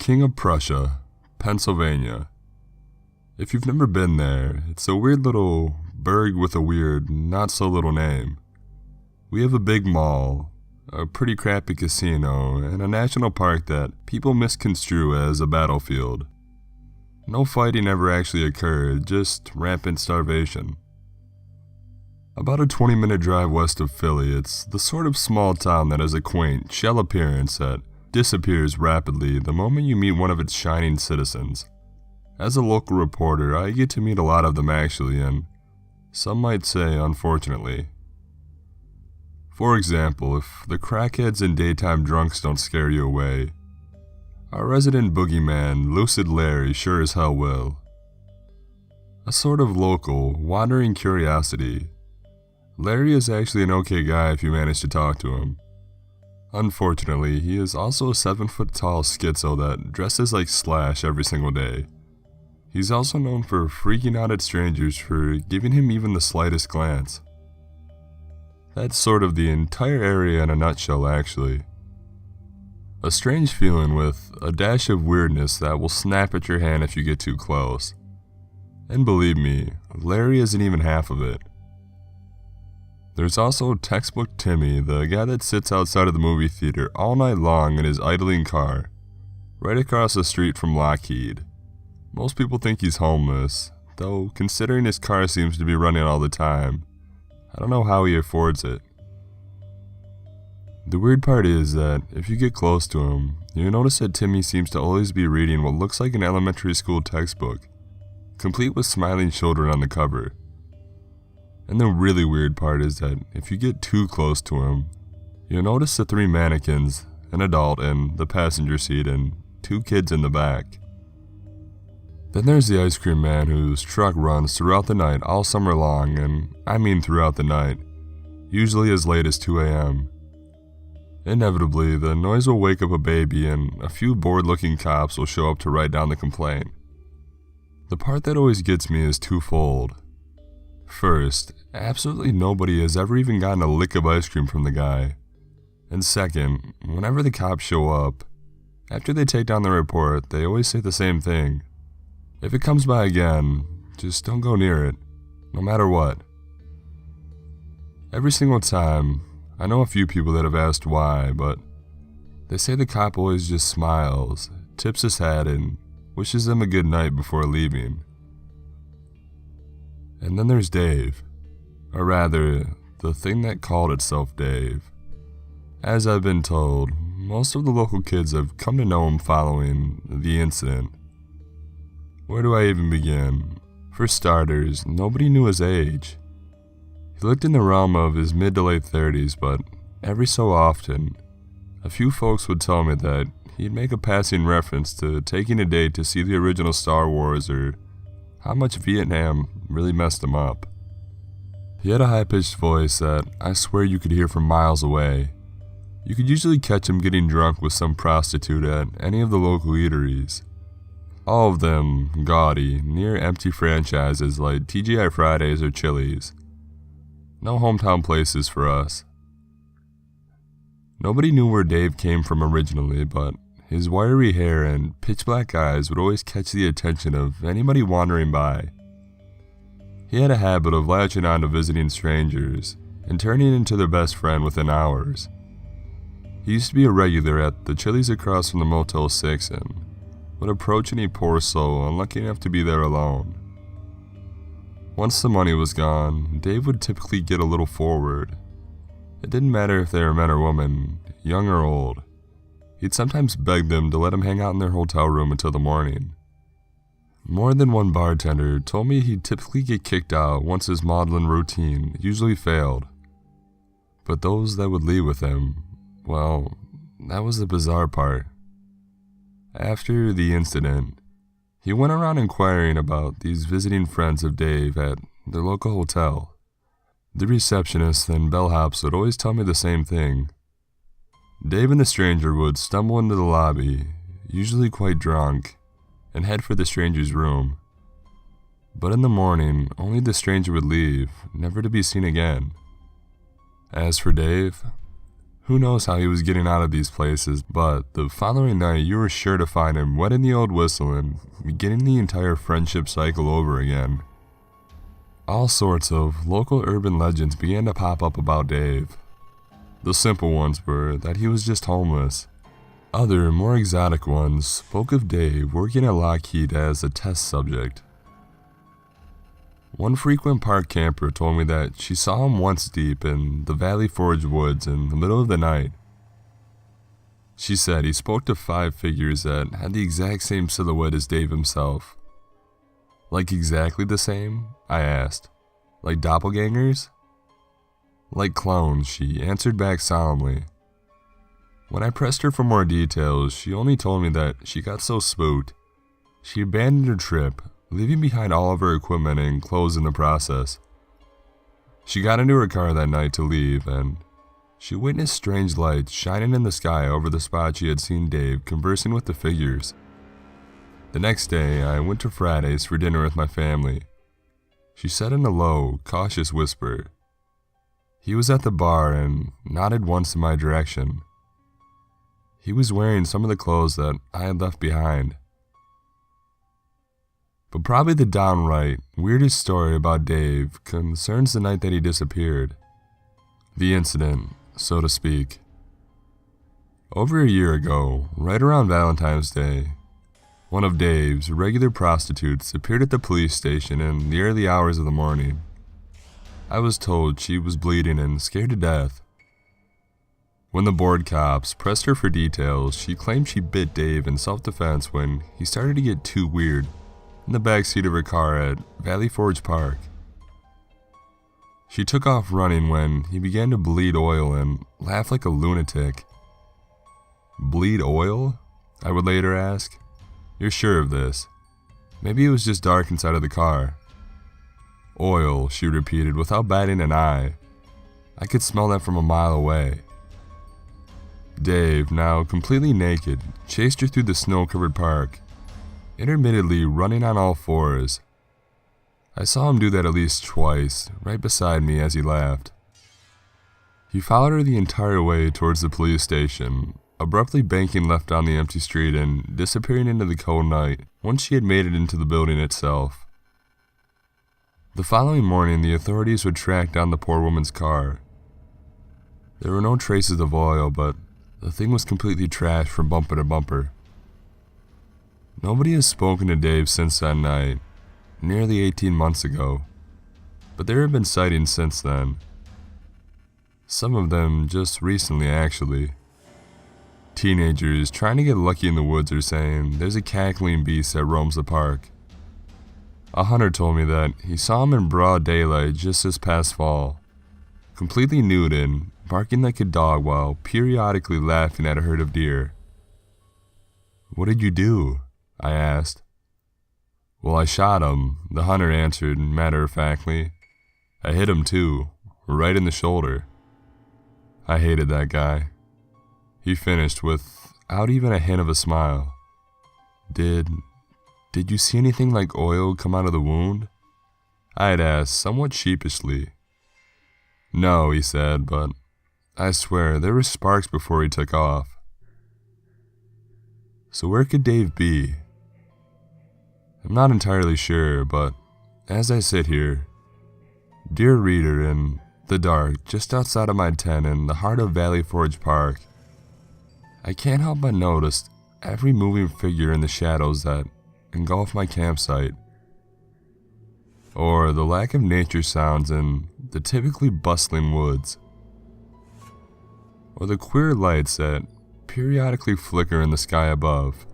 King of Prussia, Pennsylvania. If you've never been there, it's a weird little burg with a weird, not-so-little name. We have a big mall, a pretty crappy casino, and a national park that people misconstrue as a battlefield. No fighting ever actually occurred, just rampant starvation. About a 20-minute drive west of Philly, it's the sort of small town that has a quaint, shell appearance that disappears rapidly the moment you meet one of its shining citizens. As a local reporter, I get to meet a lot of them actually, and some might say unfortunately. For example, if the crackheads and daytime drunks don't scare you away, our resident boogeyman, Lucid Larry, sure as hell will. A sort of local, wandering curiosity, Larry is actually an okay guy if you manage to talk to him. Unfortunately, he is also a 7-foot-tall schizo that dresses like Slash every single day. He's also known for freaking out at strangers for giving him even the slightest glance. That's sort of the entire area in a nutshell, actually. A strange feeling with a dash of weirdness that will snap at your hand if you get too close. And believe me, Larry isn't even half of it. There's also textbook Timmy, the guy that sits outside of the movie theater all night long in his idling car, right across the street from Lockheed. Most people think he's homeless, though considering his car seems to be running all the time, I don't know how he affords it. The weird part is that if you get close to him, you notice that Timmy seems to always be reading what looks like an elementary school textbook, complete with smiling children on the cover. And the really weird part is that if you get too close to him, you'll notice the 3 mannequins, an adult in the passenger seat and 2 kids in the back. Then there's the ice cream man whose truck runs throughout the night all summer long, and I mean throughout the night, usually as late as 2 a.m. Inevitably, the noise will wake up a baby and a few bored-looking cops will show up to write down the complaint. The part that always gets me is twofold. First, absolutely nobody has ever even gotten a lick of ice cream from the guy. And second, whenever the cops show up, after they take down the report, they always say the same thing. If it comes by again, just don't go near it, no matter what. Every single time, I know a few people that have asked why, but they say the cop always just smiles, tips his hat, and wishes them a good night before leaving. And then there's Dave, or rather, the thing that called itself Dave. As I've been told, most of the local kids have come to know him following the incident. Where do I even begin? For starters, nobody knew his age. He looked in the realm of his mid to late 30s, but every so often, a few folks would tell me that he'd make a passing reference to taking a date to see the original Star Wars or how much Vietnam really messed him up. He had a high-pitched voice that I swear you could hear from miles away. You could usually catch him getting drunk with some prostitute at any of the local eateries. All of them gaudy, near-empty franchises like TGI Fridays or Chili's. No hometown places for us. Nobody knew where Dave came from originally, but his wiry hair and pitch-black eyes would always catch the attention of anybody wandering by. He had a habit of latching on to visiting strangers and turning into their best friend within hours. He used to be a regular at the Chili's across from the Motel 6 and would approach any poor soul unlucky enough to be there alone. Once the money was gone, Dave would typically get a little forward. It didn't matter if they were men or women, young or old. He'd sometimes beg them to let him hang out in their hotel room until the morning. More than one bartender told me he'd typically get kicked out once his maudlin routine usually failed. But those that would leave with him, well, that was the bizarre part. After the incident, he went around inquiring about these visiting friends of Dave at their local hotel. The receptionist and bellhops would always tell me the same thing. Dave and the stranger would stumble into the lobby, usually quite drunk, and head for the stranger's room. But in the morning, only the stranger would leave, never to be seen again. As for Dave, Who knows how he was getting out of these places, but the following night you were sure to find him wetting the old whistle and beginning the entire friendship cycle over again. All sorts of local urban legends began to pop up about Dave. The simple ones were that he was just homeless. Other, more exotic ones spoke of Dave working at Lockheed as a test subject. One frequent park camper told me that she saw him once deep in the Valley Forge woods in the middle of the night. She said he spoke to 5 figures that had the exact same silhouette as Dave himself. Like exactly the same? I asked. Like doppelgangers? Like clones, she answered back solemnly. When I pressed her for more details, she only told me that she got so spooked, she abandoned her trip, leaving behind all of her equipment and clothes in the process. She got into her car that night to leave, and she witnessed strange lights shining in the sky over the spot she had seen Dave conversing with the figures. The next day, I went to Friday's for dinner with my family. She said in a low, cautious whisper. He was at the bar and nodded once in my direction. He was wearing some of the clothes that I had left behind. But probably the downright weirdest story about Dave concerns the night that he disappeared. The incident, so to speak. Over a year ago, right around Valentine's Day, one of Dave's regular prostitutes appeared at the police station in the early hours of the morning. I was told she was bleeding and scared to death. When the board cops pressed her for details, she claimed she bit Dave in self-defense when he started to get too weird in the backseat of her car at Valley Forge Park. She took off running when he began to bleed oil and laugh like a lunatic. Bleed oil? I would later ask. You're sure of this? Maybe it was just dark inside of the car. Oil, she repeated without batting an eye. I could smell that from a mile away. Dave, now completely naked, chased her through the snow-covered park, intermittently running on all fours. I saw him do that at least twice, right beside me as he laughed. He followed her the entire way towards the police station, abruptly banking left down the empty street and disappearing into the cold night once she had made it into the building itself. The following morning, the authorities would track down the poor woman's car. There were no traces of oil, but the thing was completely trashed from bumper to bumper. Nobody has spoken to Dave since that night, nearly 18 months ago, but there have been sightings since then. Some of them just recently, actually. Teenagers trying to get lucky in the woods are saying there's a cackling beast that roams the park. A hunter told me that he saw him in broad daylight just this past fall, completely nude and barking like a dog while periodically laughing at a herd of deer. "What did you do?" I asked. "Well, I shot him," the hunter answered matter-of-factly. "I hit him too, right in the shoulder." I hated that guy. He finished without even a hint of a smile. Did you see anything like oil come out of the wound?" I had asked somewhat sheepishly. "No," he said, "but I swear there were sparks before he took off." So where could Dave be? I'm not entirely sure, but as I sit here, dear reader, in the dark just outside of my tent in the heart of Valley Forge Park, I can't help but notice every moving figure in the shadows that engulf my campsite, or the lack of nature sounds in the typically bustling woods, or the queer lights that periodically flicker in the sky above,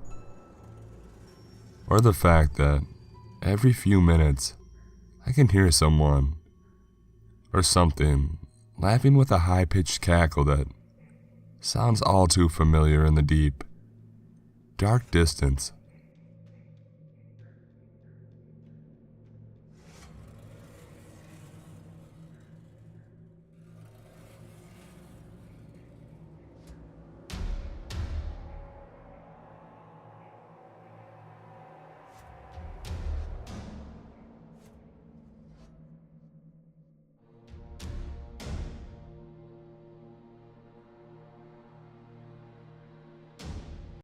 or the fact that every few minutes I can hear someone or something laughing with a high-pitched cackle that sounds all too familiar in the deep, dark distance.